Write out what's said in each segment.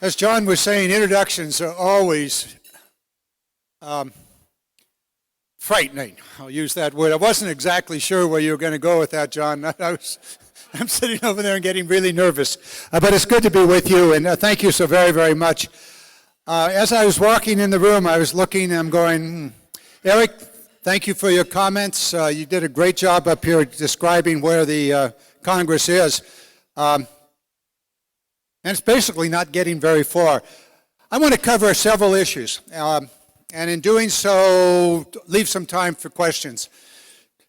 As John was saying, introductions are always frightening. I'll use that word. I wasn't exactly sure where you were going to go with that, John. I'm sitting over there and getting really nervous. But it's good to be with you, and thank you so very, very much. As I was walking in the room, I was looking and I'm going, Eric, thank you for your comments. You did a great job up here describing where the Congress is. And it's basically not getting very far. I want to cover several issues, and in doing so, leave some time for questions.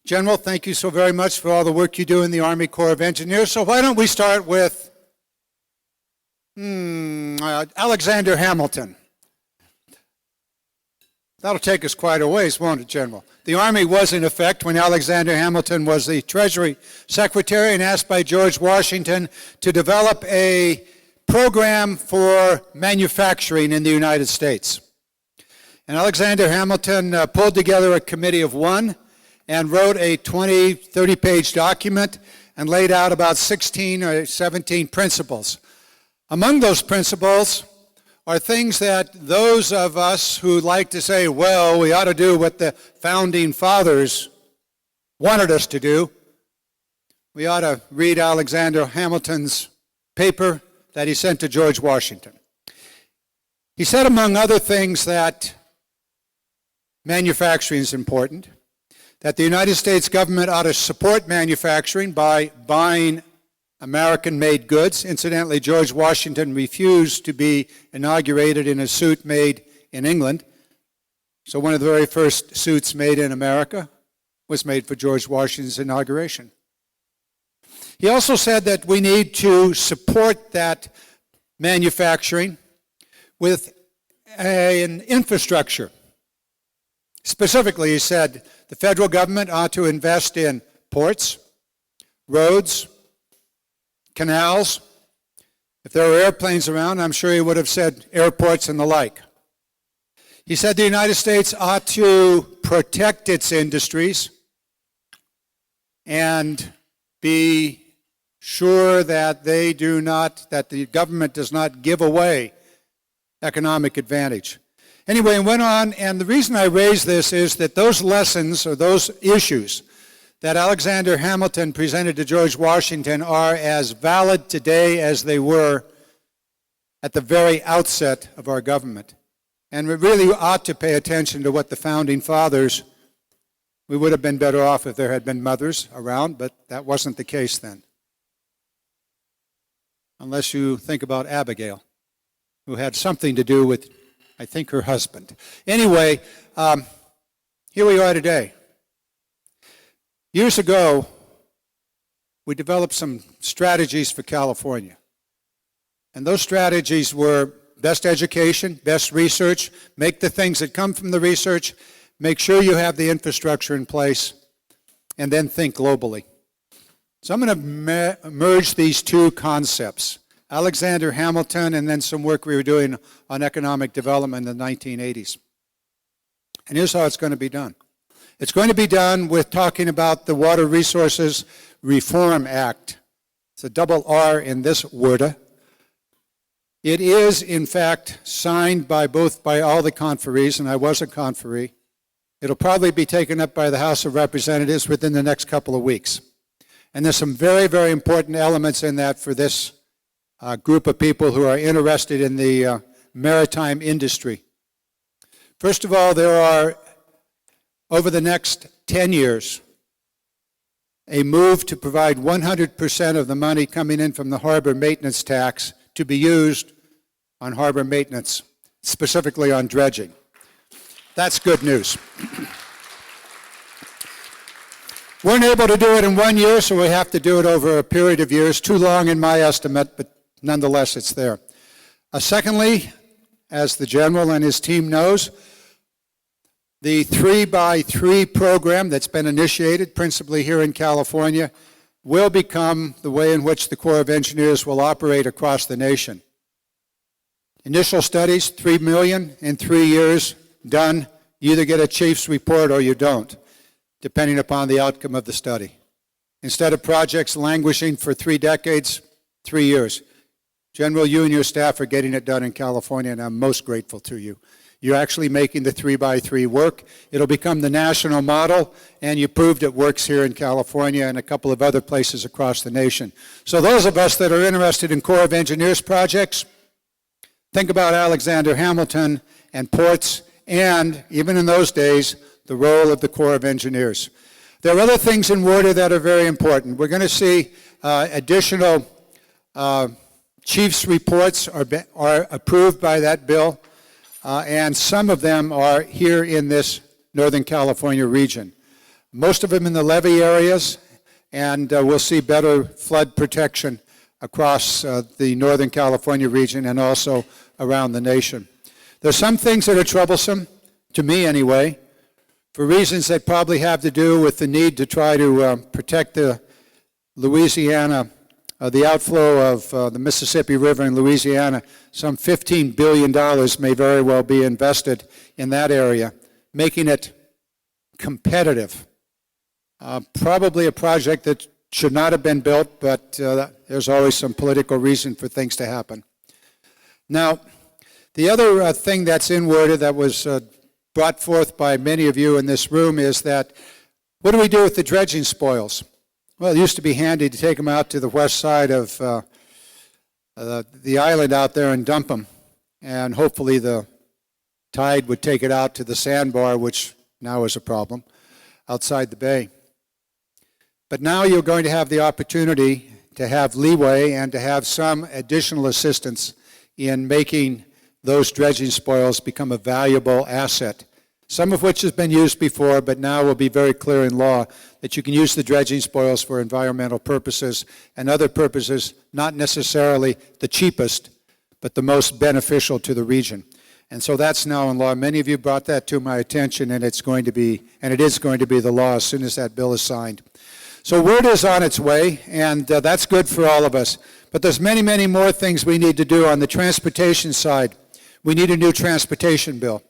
General, thank you so very much for all the work you do in the Army Corps of Engineers. So why don't we start with Alexander Hamilton. That'll take us quite a ways, won't it, General? The Army was in effect when Alexander Hamilton was the Treasury Secretary and asked by George Washington to develop a program for manufacturing in the United States. And Alexander Hamilton pulled together a committee of one and wrote a 20, 30-page document and laid out about 16 or 17 principles. Among those principles are things that those of us who like to say, well, we ought to do what the founding fathers wanted us to do. We ought to read Alexander Hamilton's paper that he sent to George Washington. He said, among other things, that manufacturing is important, that the United States government ought to support manufacturing by buying American-made goods. Incidentally, George Washington refused to be inaugurated in a suit made in England. So one of the very first suits made in America was made for George Washington's inauguration. He also said that we need to support that manufacturing with an infrastructure. Specifically, he said the federal government ought to invest in ports, roads, canals. If there were airplanes around, I'm sure he would have said airports and the like. He said the United States ought to protect its industries and be sure that that the government does not give away economic advantage. Anyway, it went on, and the reason I raise this is that those lessons or those issues that Alexander Hamilton presented to George Washington are as valid today as they were at the very outset of our government. And we really ought to pay attention to what the founding fathers, we would have been better off if there had been mothers around, but that wasn't the case then. Unless you think about Abigail, who had something to do with, I think, her husband. Anyway, here we are today. Years ago, we developed some strategies for California. And those strategies were best education, best research, make the things that come from the research, make sure you have the infrastructure in place, and then think globally. So I'm going to merge these two concepts, Alexander Hamilton and then some work we were doing on economic development in the 1980s. And here's how it's going to be done. It's going to be done with talking about the Water Resources Reform Act. It's a double R in this word. It is, in fact, signed by all the conferees, and I was a conferee. It'll probably be taken up by the House of Representatives within the next couple of weeks. And there's some very, very important elements in that for this group of people who are interested in the maritime industry. First of all, there are, over the next 10 years, a move to provide 100% of the money coming in from the harbor maintenance tax to be used on harbor maintenance, specifically on dredging. That's good news. Weren't able to do it in 1 year, so we have to do it over a period of years. Too long in my estimate, but nonetheless it's there. Secondly, as the General and his team knows, the 3x3 program that's been initiated, principally here in California, will become the way in which the Corps of Engineers will operate across the nation. Initial studies, $3 million in 3 years, done. You either get a chief's report or you don't, depending upon the outcome of the study. Instead of projects languishing for 3 decades, 3 years. General, you and your staff are getting it done in California, and I'm most grateful to you. You're actually making the 3x3 work. It'll become the national model, and you proved it works here in California and a couple of other places across the nation. So those of us that are interested in Corps of Engineers projects, think about Alexander Hamilton and ports, and even in those days, the role of the Corps of Engineers. There are other things in water that are very important. We're going to see additional chiefs' reports are approved by that bill, and some of them are here in this Northern California region. Most of them in the levee areas, and we'll see better flood protection across the Northern California region and also around the nation. There's some things that are troublesome, to me anyway, for reasons that probably have to do with the need to try to protect the Louisiana, the outflow of the Mississippi River in Louisiana. Some $15 billion may very well be invested in that area, making it competitive. Probably a project that should not have been built, but there's always some political reason for things to happen. Now, the other thing that's in water that was brought forth by many of you in this room is that, what do we do with the dredging spoils? Well, it used to be handy to take them out to the west side of the island out there and dump them, and hopefully the tide would take it out to the sandbar, which now is a problem, outside the bay. But now you're going to have the opportunity to have leeway and to have some additional assistance in making those dredging spoils become a valuable asset, some of which has been used before, but now will be very clear in law that you can use the dredging spoils for environmental purposes and other purposes, not necessarily the cheapest, but the most beneficial to the region. And so that's now in law. Many of you brought that to my attention, and it is going to be the law as soon as that bill is signed. So word is on its way, and that's good for all of us. But there's many, many more things we need to do on the transportation side. We need a new transportation bill.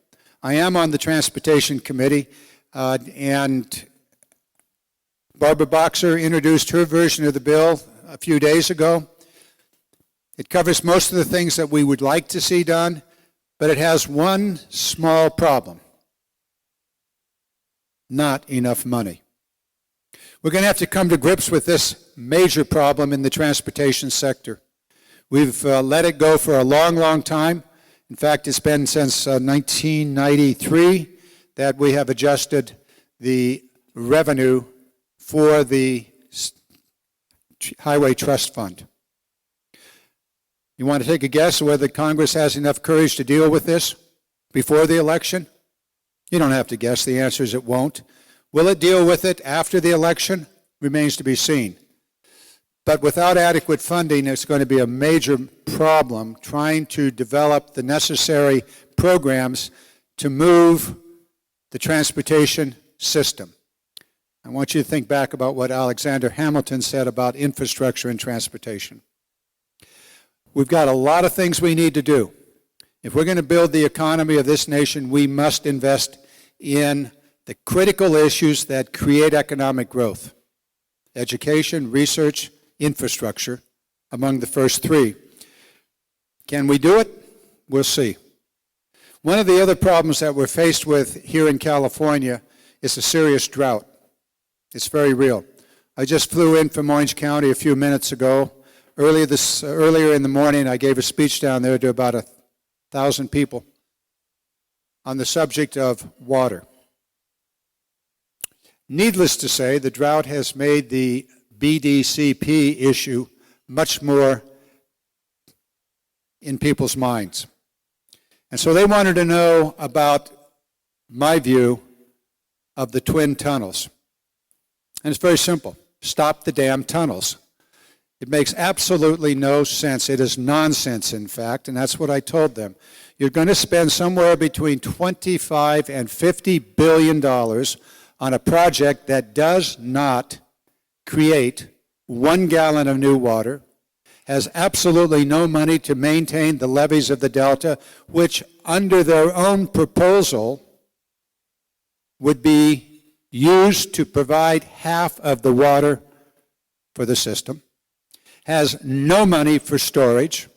I am on the Transportation Committee, and Barbara Boxer introduced her version of the bill a few days ago. It covers most of the things that we would like to see done, but it has one small problem: not enough money. We're going to have to come to grips with this major problem in the transportation sector. We've let it go for a long, long time. In fact, it's been since 1993 that we have adjusted the revenue for the Highway Trust Fund. You want to take a guess whether Congress has enough courage to deal with this before the election? You don't have to guess. The answer is it won't. Will it deal with it after the election? Remains to be seen. But without adequate funding, it's going to be a major problem trying to develop the necessary programs to move the transportation system. I want you to think back about what Alexander Hamilton said about infrastructure and transportation. We've got a lot of things we need to do. If we're going to build the economy of this nation, we must invest in the critical issues that create economic growth: education, research, infrastructure, among the first three. Can we do it? We'll see. One of the other problems that we're faced with here in California is a serious drought. It's very real. I just flew in from Orange County a few minutes ago. Earlier in the morning, I gave a speech down there to about 1,000 people on the subject of water. Needless to say, the drought has made the BDCP issue much more in people's minds. And so they wanted to know about my view of the twin tunnels. And it's very simple. Stop the damn tunnels. It makes absolutely no sense. It is nonsense, in fact, and that's what I told them. You're going to spend somewhere between $25 and $50 billion on a project that does not create 1 gallon of new water, has absolutely no money to maintain the levees of the Delta, which under their own proposal would be used to provide half of the water for the system, has no money for storage,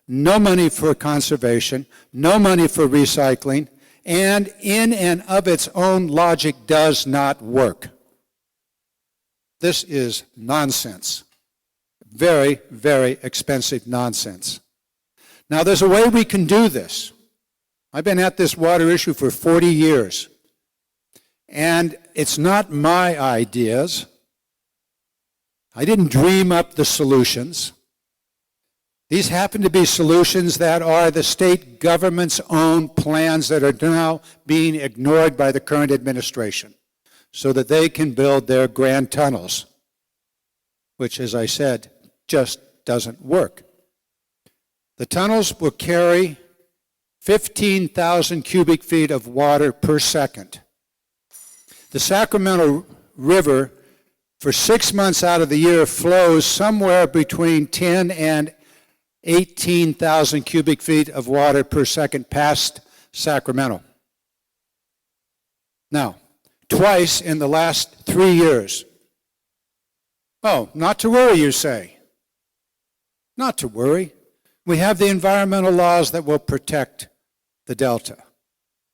no money for conservation, no money for recycling, and in and of its own logic does not work. This is nonsense. Very, very expensive nonsense. Now, there's a way we can do this. I've been at this water issue for 40 years. And it's not my ideas. I didn't dream up the solutions. These happen to be solutions that are the state government's own plans that are now being ignored by the current administration so that they can build their grand tunnels, which, as I said, just doesn't work. The tunnels will carry 15,000 cubic feet of water per second. The Sacramento River, for 6 months out of the year, flows somewhere between 10 and 18,000 cubic feet of water per second past Sacramento. Now, twice in the last 3 years. Oh, not to worry, you say. Not to worry. We have the environmental laws that will protect the Delta.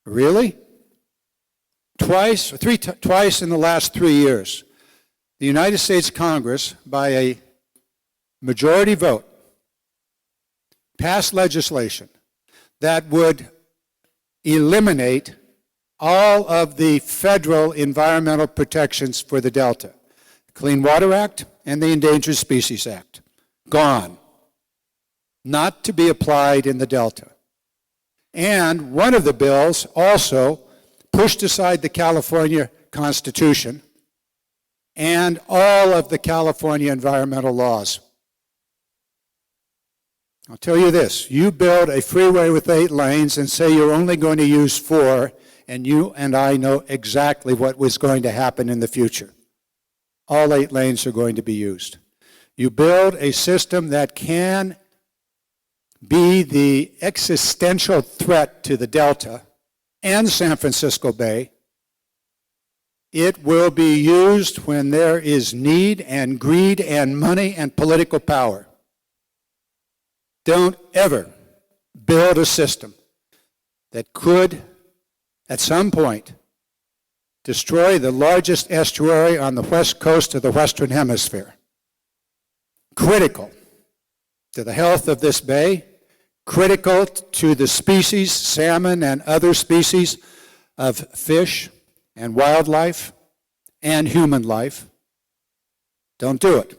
Really? Twice in the last 3 years, the United States Congress, by a majority vote, passed legislation that would eliminate all of the federal environmental protections for the Delta. The Clean Water Act and the Endangered Species Act. Gone. Not to be applied in the Delta. And one of the bills also pushed aside the California Constitution and all of the California environmental laws. I'll tell you this, you build a freeway with 8 lanes and say you're only going to use 4, and you and I know exactly what was going to happen in the future. All 8 lanes are going to be used. You build a system that can be the existential threat to the Delta and San Francisco Bay. It will be used when there is need and greed and money and political power. Don't ever build a system that could, at some point, destroy the largest estuary on the west coast of the Western Hemisphere. Critical to the health of this bay, critical to the species, salmon and other species of fish and wildlife and human life. Don't do it.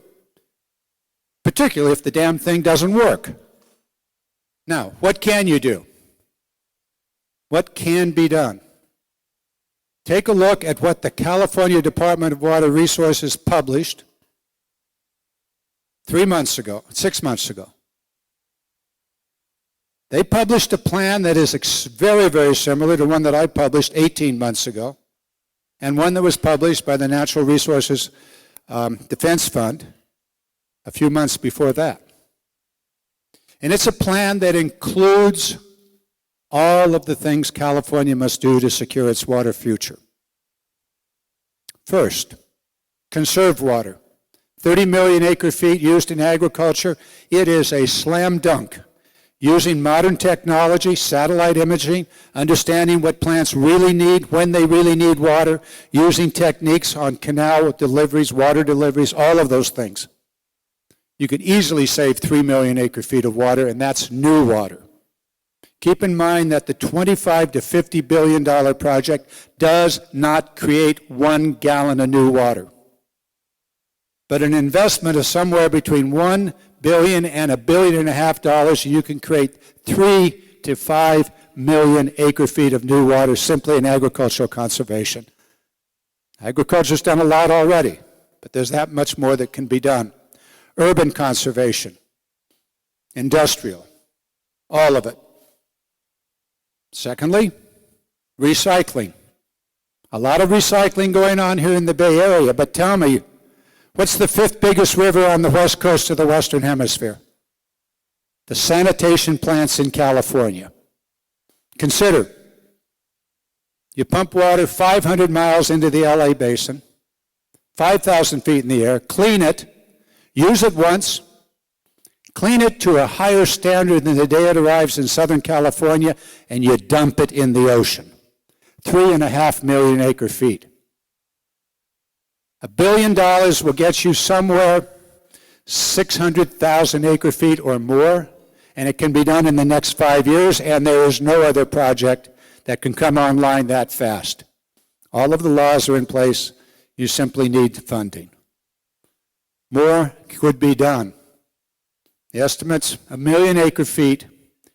Particularly if the damn thing doesn't work. Now, what can you do? What can be done? Take a look at what the California Department of Water Resources published 6 months ago. They published a plan that is very, very similar to one that I published 18 months ago, and one that was published by the Natural Resources Defense Fund a few months before that. And it's a plan that includes all of the things California must do to secure its water future. First, conserve water. 30 million acre feet used in agriculture. It is a slam dunk. Using modern technology, satellite imaging, understanding what plants really need, when they really need water, using techniques on canal deliveries, water deliveries, all of those things. You could easily save 3 million acre feet of water, and that's new water. Keep in mind that the $25 to $50 billion project does not create 1 gallon of new water. But an investment of somewhere between $1 billion and $1.5 billion, you can create 3 to 5 million acre feet of new water simply in agricultural conservation. Agriculture's done a lot already, but there's that much more that can be done. Urban conservation, industrial, all of it. Secondly, recycling. A lot of recycling going on here in the Bay Area, but tell me, what's the 5th biggest river on the west coast of the Western Hemisphere? The sanitation plants in California. Consider, you pump water 500 miles into the LA basin, 5,000 feet in the air, clean it, Use it once, clean it to a higher standard than the day it arrives in Southern California, and you dump it in the ocean. 3.5 million acre feet. $1 billion will get you somewhere 600,000 acre feet or more, and it can be done in the next 5 years, and there is no other project that can come online that fast. All of the laws are in place. You simply need funding. More could be done. The estimate's 1 million acre feet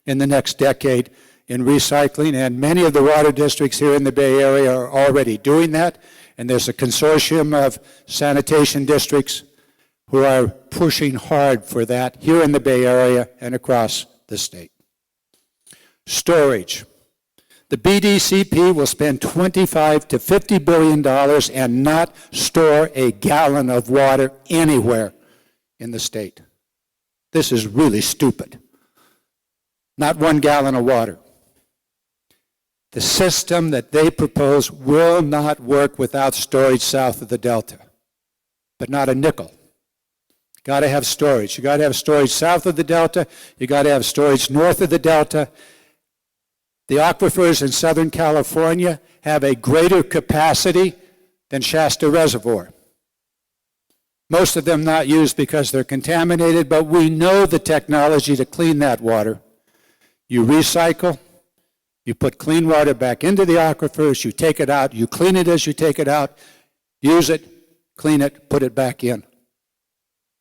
in the next decade in recycling, and many of the water districts here in the Bay Area are already doing that, and there's a consortium of sanitation districts who are pushing hard for that here in the Bay Area and across the state. Storage. The BDCP will spend $25 to $50 billion and not store a gallon of water anywhere in the state. This is really stupid. Not 1 gallon of water. The system that they propose will not work without storage south of the Delta, but not a nickel. Got to have storage. You got to have storage south of the Delta. You got to have storage north of the Delta. The aquifers in Southern California have a greater capacity than Shasta Reservoir. Most of them not used because they're contaminated, but we know the technology to clean that water. You recycle, you put clean water back into the aquifers, you take it out, you clean it as you take it out, use it, clean it, put it back in.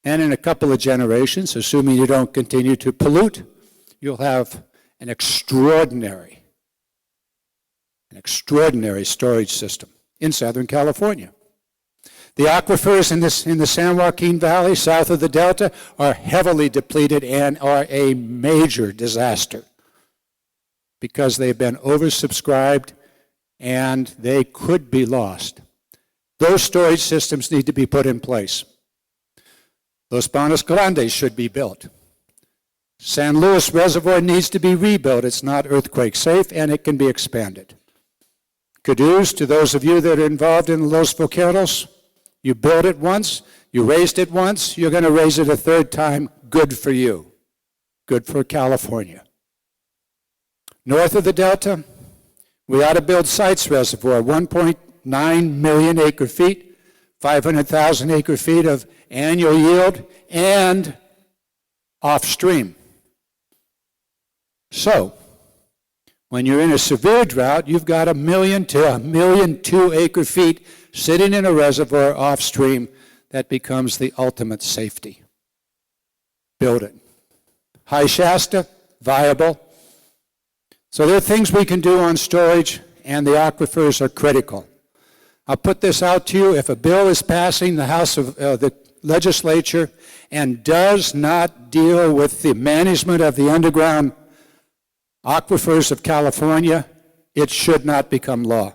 And in a couple of generations, assuming you don't continue to pollute, you'll have an extraordinary storage system in Southern California. The aquifers in the San Joaquin Valley, south of the Delta, are heavily depleted and are a major disaster because they've been oversubscribed and they could be lost. Those storage systems need to be put in place. Los Banos Grandes should be built. San Luis Reservoir needs to be rebuilt. It's not earthquake safe, and it can be expanded. Kudos to those of you that are involved in Los Volcanos. You built it once, you raised it once, you're going to raise it a third time. Good for you. Good for California. North of the Delta, we ought to build Sites Reservoir, 1.9 million acre feet, 500,000 acre feet of annual yield, and offstream. So, when you're in a severe drought, you've got 1 million to 1.2 million acre feet sitting in a reservoir offstream. That becomes the ultimate safety. Build it. High Shasta, viable. So there are things we can do on storage, and the aquifers are critical. I'll put this out to you. If a bill is passing the House of the legislature and does not deal with the management of the underground aquifers of California, it should not become law.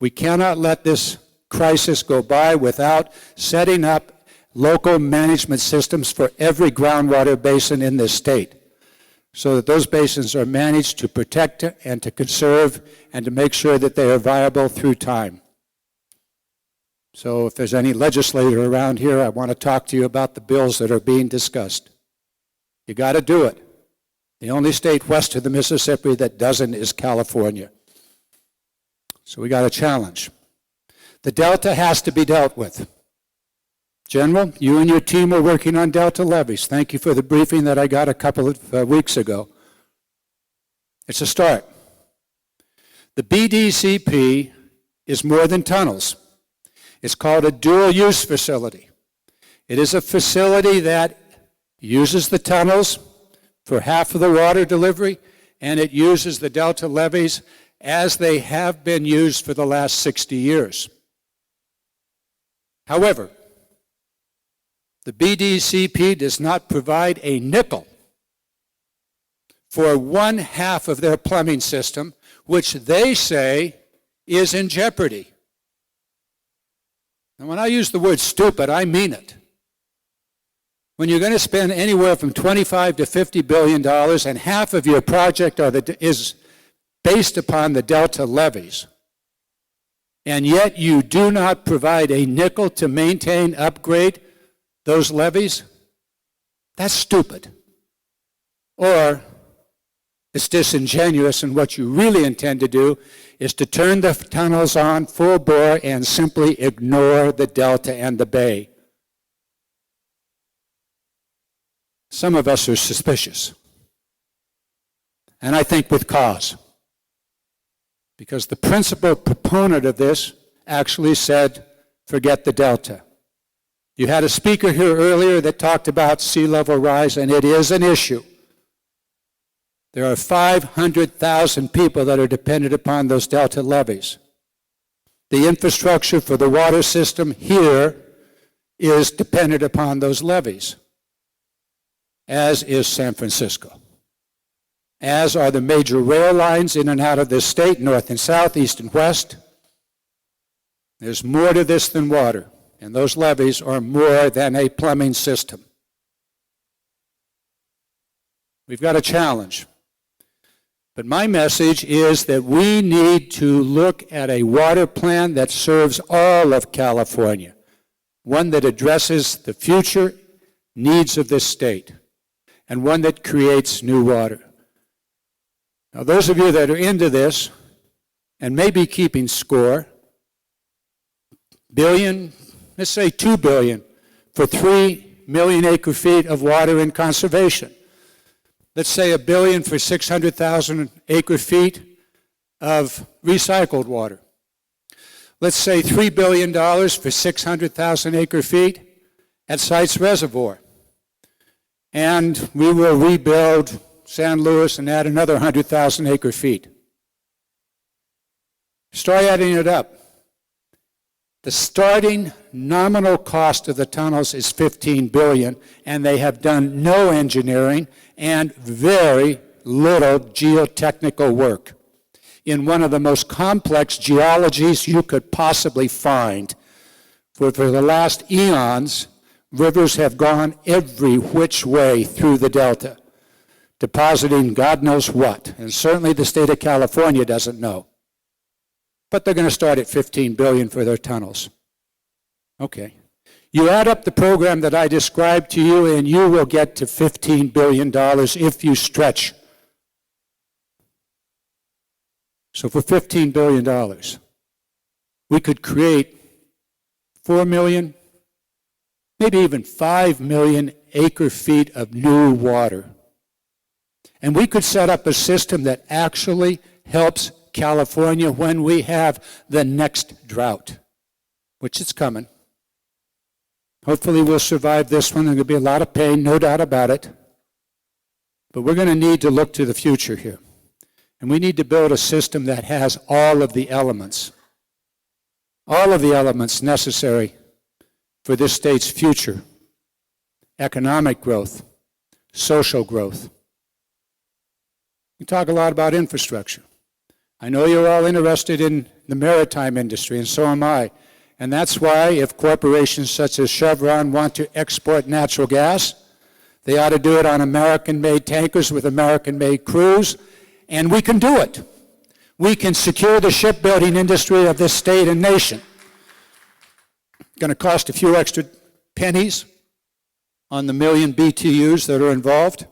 We cannot let this crisis go by without setting up local management systems for every groundwater basin in this state so that those basins are managed to protect and to conserve and to make sure that they are viable through time. So if there's any legislator around here, I want to talk to you about the bills that are being discussed. You got to do it. The only state west of the Mississippi that doesn't is California. So we got a challenge. The Delta has to be dealt with. General, you and your team are working on Delta levees. Thank you for the briefing that I got a couple of weeks ago. It's a start. The BDCP is more than tunnels. It's called a dual-use facility. It is a facility that uses the tunnels for half of the water delivery, and it uses the Delta levees as they have been used for the last 60 years. However, the BDCP does not provide a nickel for 1/2 of their plumbing system, which they say is in jeopardy. And when I use the word stupid, I mean it. When you're going to spend anywhere from $25 to $50 billion and half of your project is based upon the Delta levees, and yet you do not provide a nickel to maintain, upgrade those levees, that's stupid. Or it's disingenuous, and what you really intend to do is to turn the tunnels on full bore and simply ignore the delta and the bay. Some of us are suspicious. And I think with cause. Because the principal proponent of this actually said, forget the delta. You had a speaker here earlier that talked about sea level rise, and it is an issue. There are 500,000 people that are dependent upon those delta levees. The infrastructure for the water system here is dependent upon those levees, as is San Francisco, as are the major rail lines in and out of this state, north and south, east and west. There's more to this than water, and those levees are more than a plumbing system. We've got a challenge. But my message is that we need to look at a water plan that serves all of California, one that addresses the future needs of this state, and one that creates new water. Now, those of you that are into this and may be keeping score, billion, let's say $2 billion for 3 million acre feet of water in conservation. Let's say $1 billion for 600,000 acre feet of recycled water. Let's say $3 billion for 600,000 acre feet at Sites Reservoir. And we will rebuild San Luis and add another 100,000 acre feet. Start adding it up. The starting nominal cost of the tunnels is $15 billion, and they have done no engineering and very little geotechnical work in one of the most complex geologies you could possibly find. For the last eons, rivers have gone every which way through the delta, depositing God knows what, and certainly the state of California doesn't know. But they're going to start at $15 billion for their tunnels. Okay. You add up the program that I described to you, and you will get to $15 billion if you stretch. So for $15 billion, we could create 4 million, maybe even 5 million acre feet of new water. And we could set up a system that actually helps California when we have the next drought, which is coming. Hopefully we'll survive this one. There's going to be a lot of pain, no doubt about it. But we're going to need to look to the future here. And we need to build a system that has all of the elements necessary for this state's future: economic growth, social growth. We talk a lot about infrastructure. I know you're all interested in the maritime industry, and so am I. And that's why if corporations such as Chevron want to export natural gas, they ought to do it on American-made tankers with American-made crews, and we can do it. We can secure the shipbuilding industry of this state and nation. It's going to cost a few extra pennies on the million BTUs that are involved,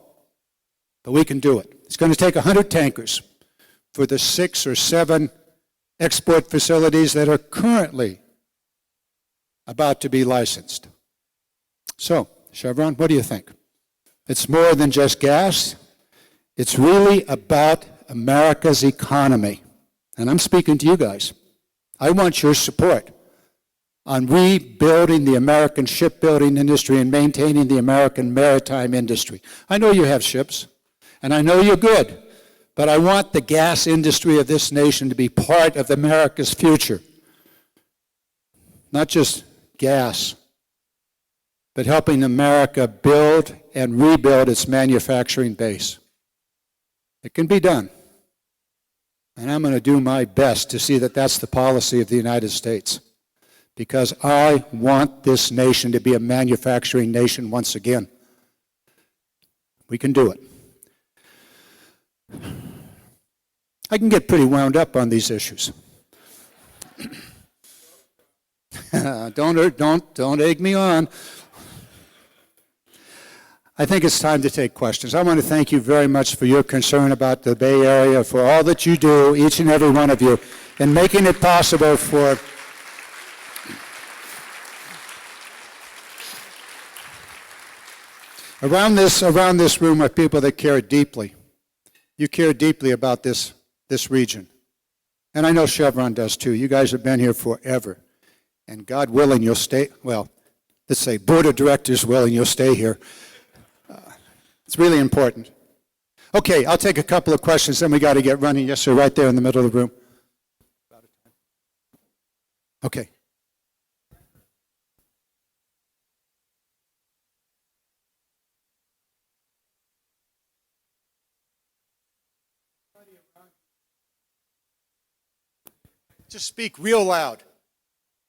but we can do it. It's going to take 100 tankers for the 6 or 7 export facilities that are currently about to be licensed. So, Chevron, what do you think? It's more than just gas. It's really about America's economy. And I'm speaking to you guys. I want your support on rebuilding the American shipbuilding industry and maintaining the American maritime industry. I know you have ships, and I know you're good. But I want the gas industry of this nation to be part of America's future. Not just gas, but helping America build and rebuild its manufacturing base. It can be done. And I'm going to do my best to see that that's the policy of the United States. Because I want this nation to be a manufacturing nation once again. We can do it. I can get pretty wound up on these issues. Don't egg me on. I think it's time to take questions. I want to thank you very much for your concern about the Bay Area, for all that you do, each and every one of you, in making it possible for around this room are people that care deeply. You care deeply about this region. And I know Chevron does too. You guys have been here forever. And God willing, you'll stay, well, let's say board of directors willing, you'll stay here. It's really important. Okay, I'll take a couple of questions, then we got to get running. Yes, sir, right there in the middle of the room. Okay. Just speak real loud.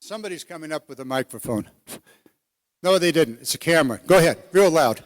Somebody's coming up with a microphone. No, they didn't. It's a camera. Go ahead, real loud.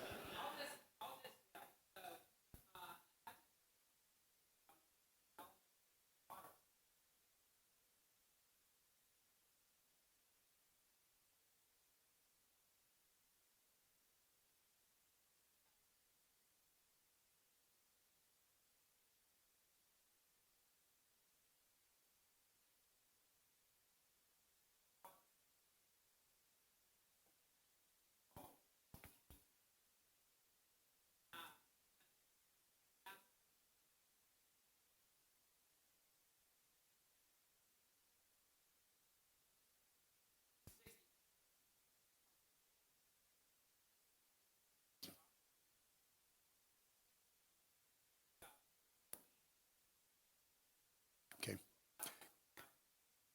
Okay.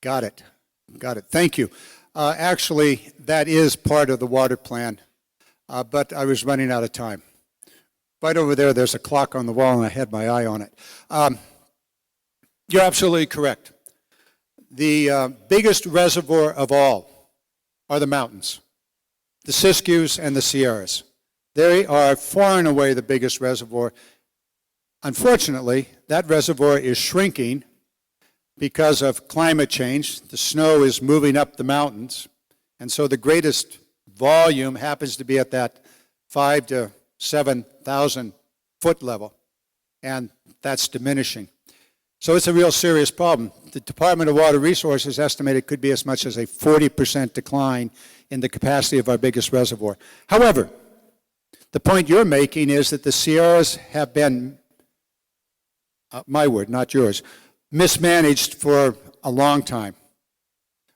Got it. Got it. Thank you. Actually, that is part of the water plan, but I was running out of time. Right over there, there's a clock on the wall, and I had my eye on it. You're absolutely correct. The biggest reservoir of all are the mountains, the Siskiyous and the Sierras. They are far and away the biggest reservoir. Unfortunately, that reservoir is shrinking because of climate change. The snow is moving up the mountains, and so the greatest volume happens to be at that 5,000 to 7,000 foot level, and that's diminishing. So it's a real serious problem. The Department of Water Resources estimated it could be as much as a 40% decline in the capacity of our biggest reservoir. However, the point you're making is that the Sierras have been, my word, not yours, mismanaged for a long time.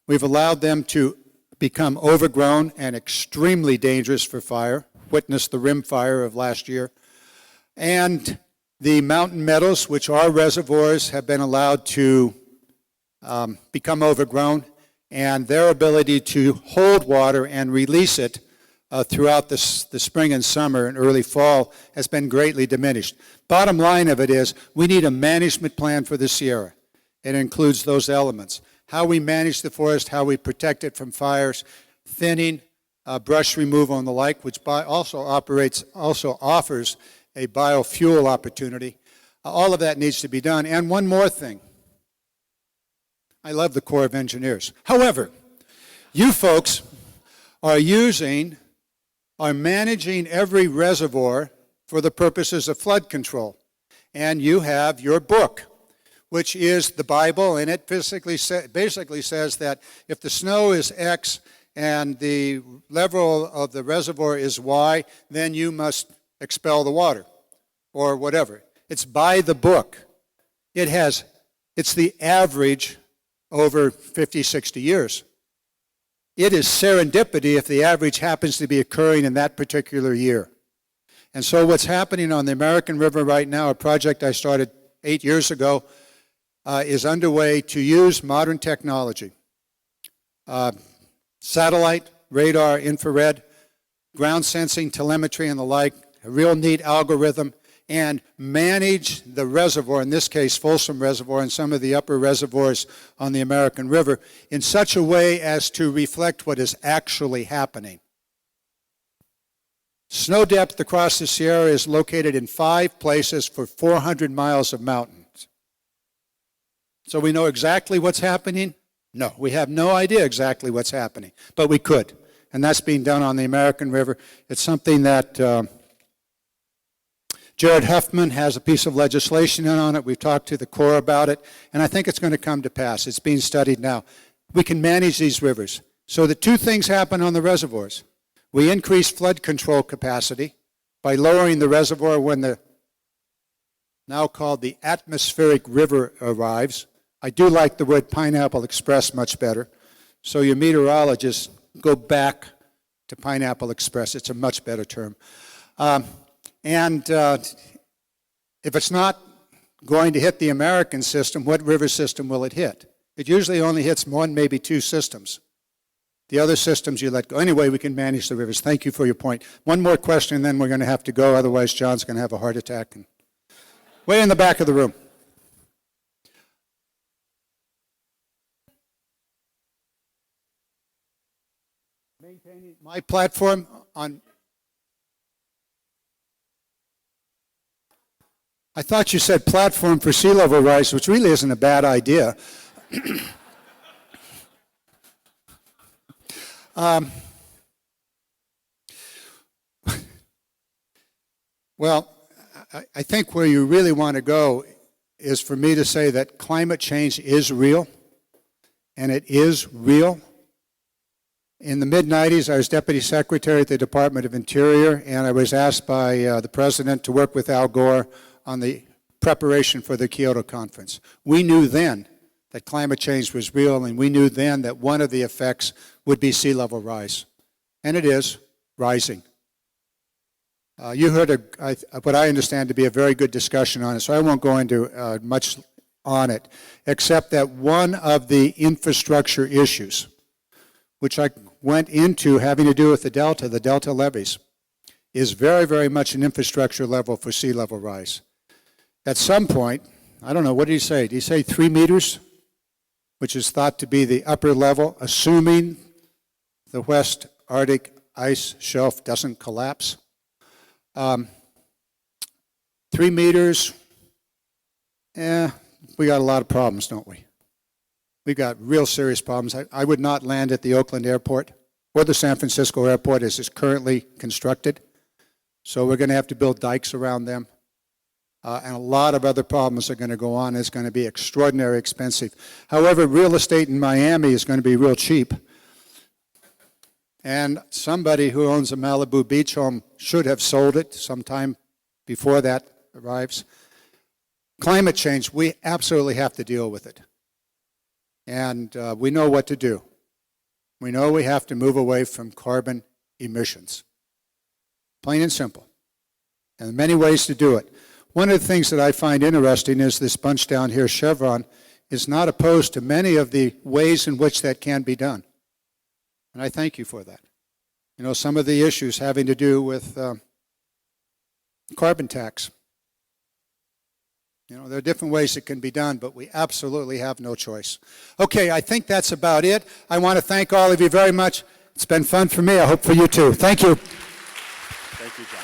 We've allowed them to become overgrown and extremely dangerous for fire. Witnessed the rim fire of last year. And the mountain meadows, which are reservoirs, have been allowed to become overgrown, and their ability to hold water and release it throughout the spring and summer and early fall has been greatly diminished. Bottom line of it is we need a management plan for the Sierra. It includes those elements. How we manage the forest, how we protect it from fires, thinning, brush removal and the like, which also offers a biofuel opportunity. All of that needs to be done. And one more thing. I love the Corps of Engineers. However, you folks are managing every reservoir for the purposes of flood control. And you have your book, which is the Bible, and it basically says that if the snow is X and the level of the reservoir is Y, then you must expel the water or whatever. It's by the book. It's the average over 50, 60 years. It is serendipity if the average happens to be occurring in that particular year. And so what's happening on the American River right now, a project I started 8 years ago, is underway to use modern technology. Satellite, radar, infrared, ground sensing, telemetry, and the like, a real neat algorithm, and manage the reservoir, in this case Folsom Reservoir and some of the upper reservoirs on the American River, in such a way as to reflect what is actually happening. Snow depth across the Sierra is located in 5 places for 400 miles of mountains. So we know exactly what's happening? No, we have no idea exactly what's happening, but we could. And that's being done on the American River. It's something that Jared Huffman has a piece of legislation on it. We've talked to the Corps about it, and I think it's going to come to pass. It's being studied now. We can manage these rivers. So the two things happen on the reservoirs. We increase flood control capacity by lowering the reservoir when the now called the atmospheric river arrives. I do like the word Pineapple Express much better. So your meteorologists go back to Pineapple Express. It's a much better term. If it's not going to hit the American system, what river system will it hit? It usually only hits one, maybe two systems. The other systems you let go. Anyway, we can manage the rivers. Thank you for your point. One more question, and then we're going to have to go. Otherwise, John's going to have a heart attack. And way in the back of the room. Maintaining my platform on... I thought you said platform for sea level rise, which really isn't a bad idea. Well, I think where you really want to go is for me to say that climate change is real, and it is real. In the mid-90s, I was Deputy Secretary at the Department of Interior, and I was asked by the President to work with Al Gore on the preparation for the Kyoto Conference. We knew then that climate change was real, and we knew then that one of the effects would be sea level rise. And it is rising. You heard what I understand to be a very good discussion on it, so I won't go into much on it, except that one of the infrastructure issues, which I went into having to do with the Delta levees, is very, very much an infrastructure level for sea level rise. At some point, I don't know, what did he say? Did he say 3 meters, which is thought to be the upper level, assuming the West Arctic ice shelf doesn't collapse? 3 meters, we got a lot of problems, don't we? We've got real serious problems. I would not land at the Oakland airport or the San Francisco airport as it's currently constructed. So we're going to have to build dikes around them. And a lot of other problems are going to go on. It's going to be extraordinarily expensive. However, real estate in Miami is going to be real cheap. And somebody who owns a Malibu beach home should have sold it sometime before that arrives. Climate change, we absolutely have to deal with it. And we know what to do. We know we have to move away from carbon emissions. Plain and simple. And there are many ways to do it. One of the things that I find interesting is this bunch down here, Chevron, is not opposed to many of the ways in which that can be done. And I thank you for that. You know, some of the issues having to do with carbon tax. You know, there are different ways it can be done, but we absolutely have no choice. Okay, I think that's about it. I want to thank all of you very much. It's been fun for me. I hope for you too. Thank you. Thank you, John.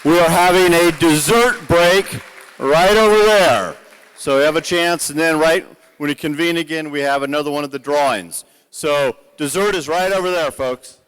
We are having a dessert break right over there. So you have a chance, and then right when we convene again, we have another one of the drawings. So dessert is right over there, folks.